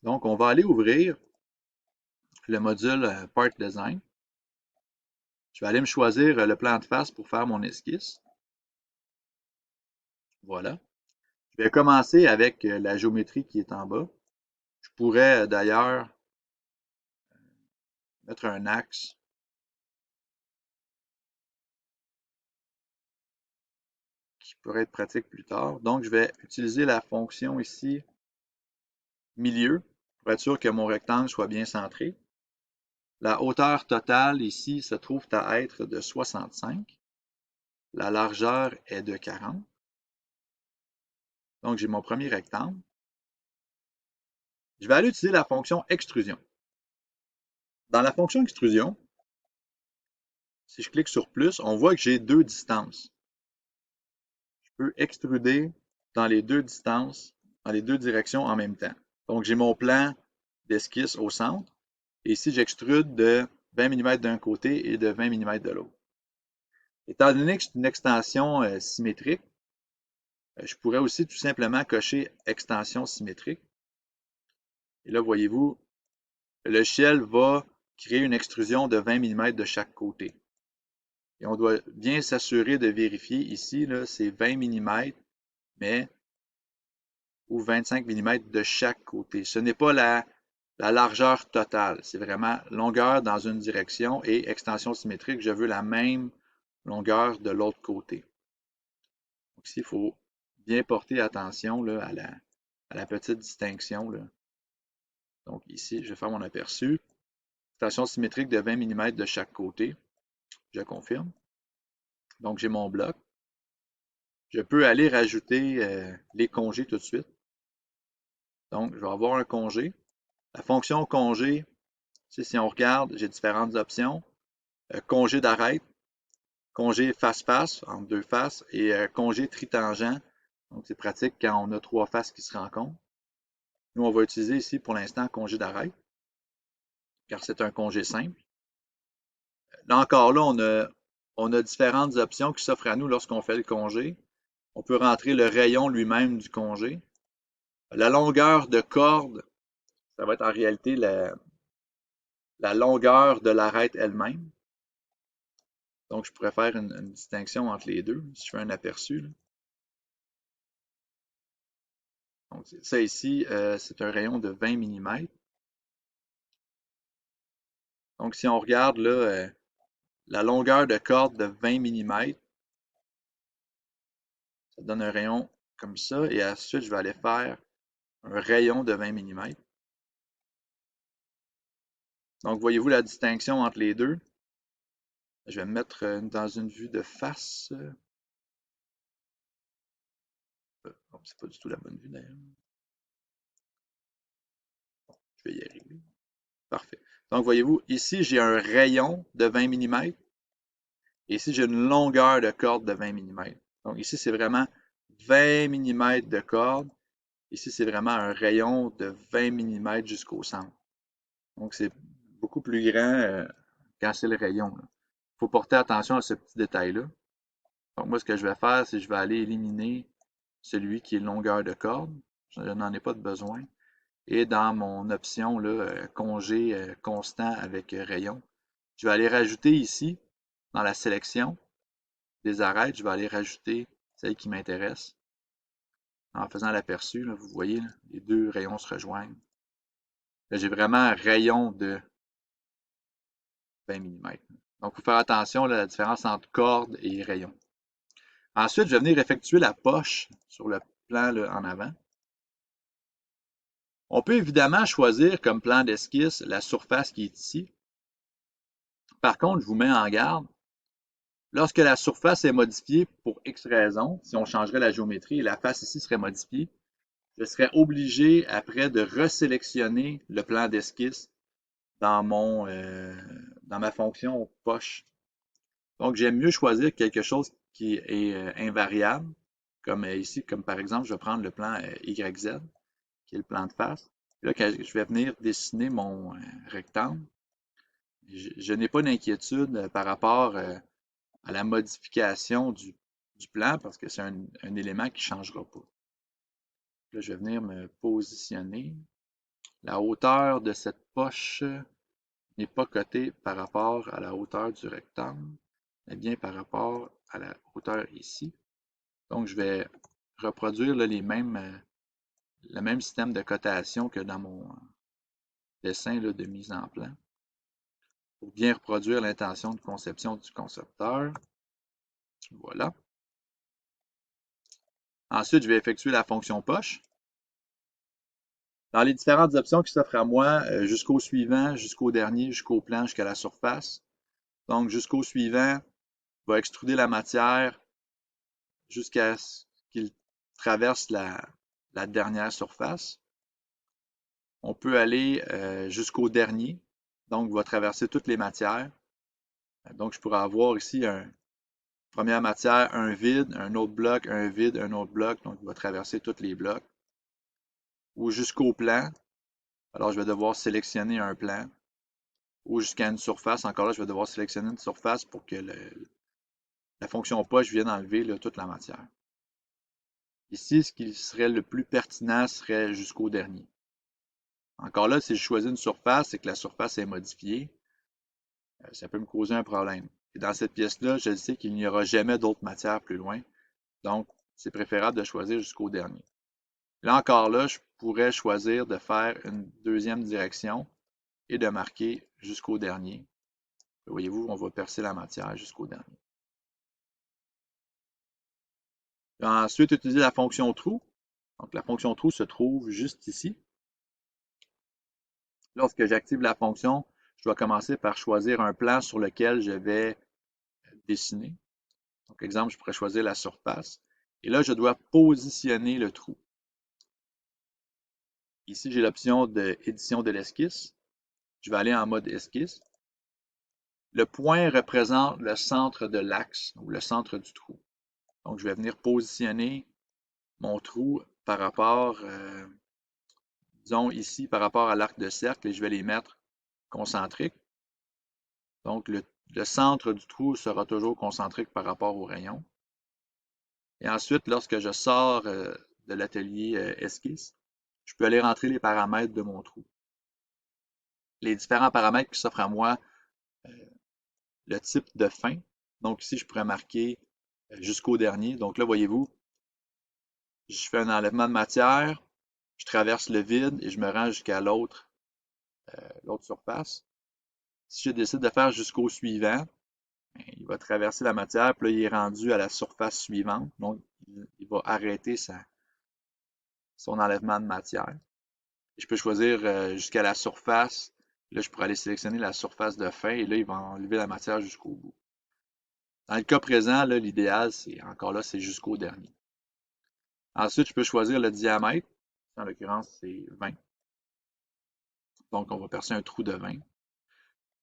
Donc, on va aller ouvrir le module Part Design. Je vais aller me choisir le plan de face pour faire mon esquisse. Voilà. Je vais commencer avec la géométrie qui est en bas. Je pourrais d'ailleurs mettre un axe qui pourrait être pratique plus tard. Donc, je vais utiliser la fonction ici, milieu, pour être sûr que mon rectangle soit bien centré. La hauteur totale ici se trouve à être de 65. La largeur est de 40. Donc, j'ai mon premier rectangle. Je vais aller utiliser la fonction extrusion. Dans la fonction extrusion, si je clique sur plus, on voit que j'ai deux distances. Je peux extruder dans les deux distances, dans les deux directions en même temps. Donc, j'ai mon plan d'esquisse au centre. Et ici, j'extrude de 20 mm d'un côté et de 20 mm de l'autre. Étant donné que c'est une extension symétrique, je pourrais aussi tout simplement cocher extension symétrique. Et là, voyez-vous, le logiciel va créer une extrusion de 20 mm de chaque côté. Et on doit bien s'assurer de vérifier ici, c'est 20 mm, mais ou 25 mm de chaque côté. Ce n'est pas la largeur totale, c'est vraiment longueur dans une direction et extension symétrique, je veux la même longueur de l'autre côté. Donc ici, il faut bien porter attention là, à la petite distinction. Là. Donc ici, je vais faire mon aperçu. Extension symétrique de 20 mm de chaque côté. Je confirme. Donc j'ai mon bloc. Je peux aller rajouter les congés tout de suite. Donc, je vais avoir un congé. La fonction congé, si on regarde, j'ai différentes options. Congé d'arête, congé face-face, entre deux faces, et congé tritangent. Donc, c'est pratique quand on a trois faces qui se rencontrent. Nous, on va utiliser ici pour l'instant congé d'arête, car c'est un congé simple. Là encore, là, on a différentes options qui s'offrent à nous lorsqu'on fait le congé. On peut rentrer le rayon lui-même du congé. La longueur de corde, ça va être en réalité la longueur de l'arête elle-même. Donc, je pourrais faire une distinction entre les deux, si je fais un aperçu. Là. Donc, ça ici, c'est un rayon de 20 mm. Donc, si on regarde là, la longueur de corde de 20 mm, ça donne un rayon comme ça. Et ensuite, je vais aller faire un rayon de 20 mm. Donc, voyez-vous la distinction entre les deux? Je vais me mettre dans une vue de face. Oh, c'est pas du tout la bonne vue d'ailleurs. Je vais y arriver. Parfait. Donc, voyez-vous, ici, j'ai un rayon de 20 mm. Et ici, j'ai une longueur de corde de 20 mm. Donc, ici, c'est vraiment 20 mm de corde. Ici, c'est vraiment un rayon de 20 mm jusqu'au centre. Donc, c'est beaucoup plus grand quand c'est le rayon. Il faut porter attention à ce petit détail-là. Donc, moi, ce que je vais faire, c'est que je vais aller éliminer celui qui est longueur de corde. Je n'en ai pas de besoin. Et dans mon option, là, congé constant avec rayon, je vais aller rajouter ici, dans la sélection des arêtes, je vais aller rajouter celle qui m'intéresse. En faisant l'aperçu, vous voyez, là, les deux rayons se rejoignent. Là, j'ai vraiment un rayon de 20 mm. Donc, il faut faire attention à la différence entre corde et rayon. Ensuite, je vais venir effectuer la poche sur le plan là, en avant. On peut évidemment choisir comme plan d'esquisse la surface qui est ici. Par contre, je vous mets en garde. Lorsque la surface est modifiée pour X raison, si on changerait la géométrie et la face ici serait modifiée, je serais obligé après de resélectionner le plan d'esquisse dans ma fonction poche. Donc, j'aime mieux choisir quelque chose qui est invariable, comme ici, comme par exemple, je vais prendre le plan YZ, qui est le plan de face. Là, quand je vais venir dessiner mon rectangle, je n'ai pas d'inquiétude par rapport à la modification du plan parce que c'est un élément qui ne changera pas. Là, je vais venir me positionner. La hauteur de cette poche n'est pas cotée par rapport à la hauteur du rectangle, mais bien par rapport à la hauteur ici. Donc, je vais reproduire là, le même système de cotation que dans mon dessin là, de mise en plan pour bien reproduire l'intention de conception du concepteur. Voilà. Ensuite, je vais effectuer la fonction poche. Dans les différentes options qui s'offrent à moi, jusqu'au suivant, jusqu'au dernier, jusqu'au plan, jusqu'à la surface. Donc, jusqu'au suivant, va extruder la matière jusqu'à ce qu'il traverse la dernière surface. On peut aller jusqu'au dernier, donc va traverser toutes les matières. Donc, je pourrais avoir ici une première matière, un vide, un autre bloc, un vide, un autre bloc, donc il va traverser tous les blocs. Ou jusqu'au plan, alors je vais devoir sélectionner un plan. Ou jusqu'à une surface, encore là, je vais devoir sélectionner une surface pour que la fonction poche vienne enlever là, toute la matière. Ici, ce qui serait le plus pertinent serait jusqu'au dernier. Encore là, si je choisis une surface et que la surface est modifiée, ça peut me causer un problème. Et dans cette pièce-là, je sais qu'il n'y aura jamais d'autres matières plus loin. Donc, c'est préférable de choisir jusqu'au dernier. Là encore là, je pourrais choisir de faire une deuxième direction et de marquer jusqu'au dernier. Voyez-vous, on va percer la matière jusqu'au dernier. Ensuite, utiliser la fonction trou. Donc, la fonction trou se trouve juste ici. Lorsque j'active la fonction, je dois commencer par choisir un plan sur lequel je vais dessiner. Donc, exemple, je pourrais choisir la surface. Et là, je dois positionner le trou. Ici, j'ai l'option d'édition de l'esquisse. Je vais aller en mode esquisse. Le point représente le centre de l'axe ou le centre du trou. Donc, je vais venir positionner mon trou par rapport, disons ici, par rapport à l'arc de cercle et je vais les mettre concentriques. Donc, le centre du trou sera toujours concentrique par rapport au rayon. Et ensuite, lorsque je sors de l'atelier esquisse, je peux aller rentrer les paramètres de mon trou. Les différents paramètres qui s'offrent à moi, le type de fin. Donc ici, je pourrais marquer jusqu'au dernier. Donc là, voyez-vous, je fais un enlèvement de matière, je traverse le vide et je me rends jusqu'à l'autre surface. Si je décide de faire jusqu'au suivant, il va traverser la matière, puis là, il est rendu à la surface suivante. Donc, il va arrêter son enlèvement de matière. Et je peux choisir jusqu'à la surface. Là, je pourrais aller sélectionner la surface de fin et là, il va enlever la matière jusqu'au bout. Dans le cas présent, l'idéal, c'est encore là, c'est jusqu'au dernier. Ensuite, je peux choisir le diamètre. En l'occurrence, c'est 20. Donc, on va percer un trou de 20.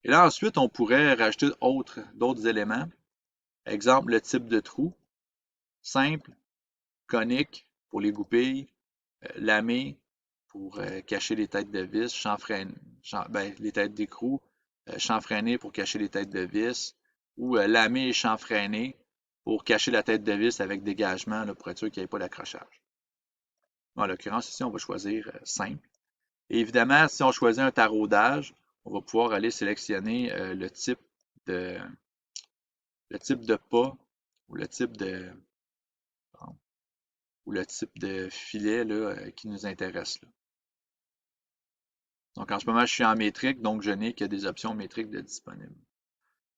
Et là, ensuite, on pourrait rajouter d'autres éléments. Exemple, le type de trou. Simple, conique pour les goupilles, lamé pour cacher les têtes de vis, les têtes d'écrou, chanfreiné pour cacher les têtes de vis, ou lamé et chanfreiné pour cacher la tête de vis avec dégagement là, pour être sûr qu'il n'y ait pas d'accrochage. En l'occurrence, ici, on va choisir simple. Et évidemment, si on choisit un taraudage, on va pouvoir aller sélectionner le type de pas ou le type de filet là, qui nous intéresse. Là. Donc en ce moment, je suis en métrique, donc je n'ai que des options métriques de disponibles.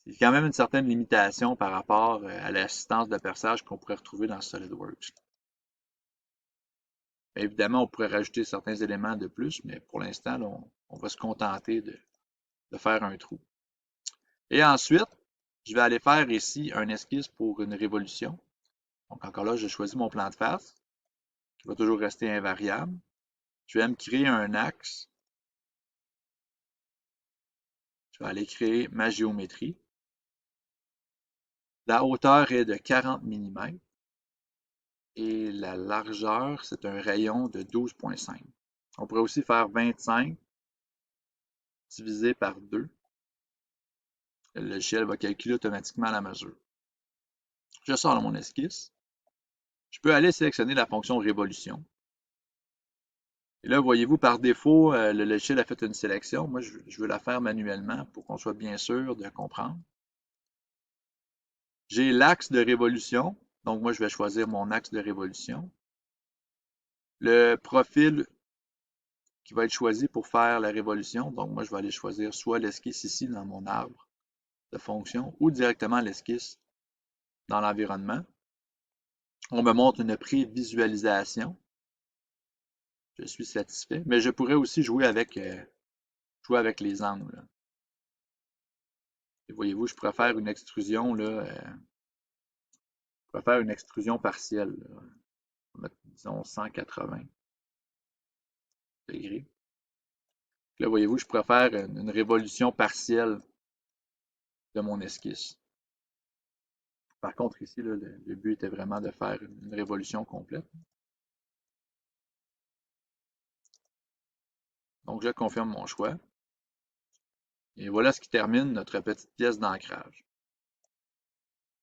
C'est quand même une certaine limitation par rapport à l'assistance de perçage qu'on pourrait retrouver dans SolidWorks. Évidemment, on pourrait rajouter certains éléments de plus, mais pour l'instant, on va se contenter de faire un trou. Et ensuite, je vais aller faire ici un esquisse pour une révolution. Donc encore là, je choisis mon plan de face, qui va toujours rester invariable. Je vais me créer un axe. Je vais aller créer ma géométrie. La hauteur est de 40 mm et la largeur, c'est un rayon de 12,5. On pourrait aussi faire 25 divisé par 2. Le logiciel va calculer automatiquement la mesure. Je sors de mon esquisse. Je peux aller sélectionner la fonction révolution. Et là, voyez-vous, par défaut, le logiciel a fait une sélection. Moi, je veux la faire manuellement pour qu'on soit bien sûr de comprendre. J'ai l'axe de révolution. Donc, moi, je vais choisir mon axe de révolution. Le profil qui va être choisi pour faire la révolution. Donc, moi, je vais aller choisir soit l'esquisse ici dans mon arbre de fonction ou directement l'esquisse dans l'environnement. On me montre une prévisualisation. Je suis satisfait. Mais je pourrais aussi jouer avec les angles. Et voyez-vous, je pourrais faire une extrusion, là, je pourrais faire une extrusion partielle. Là. On va mettre, disons, 180 degrés. Là, voyez-vous, je pourrais faire une révolution partielle de mon esquisse. Par contre, ici, là, le but était vraiment de faire une révolution complète. Donc, je confirme mon choix. Et voilà ce qui termine notre petite pièce d'ancrage.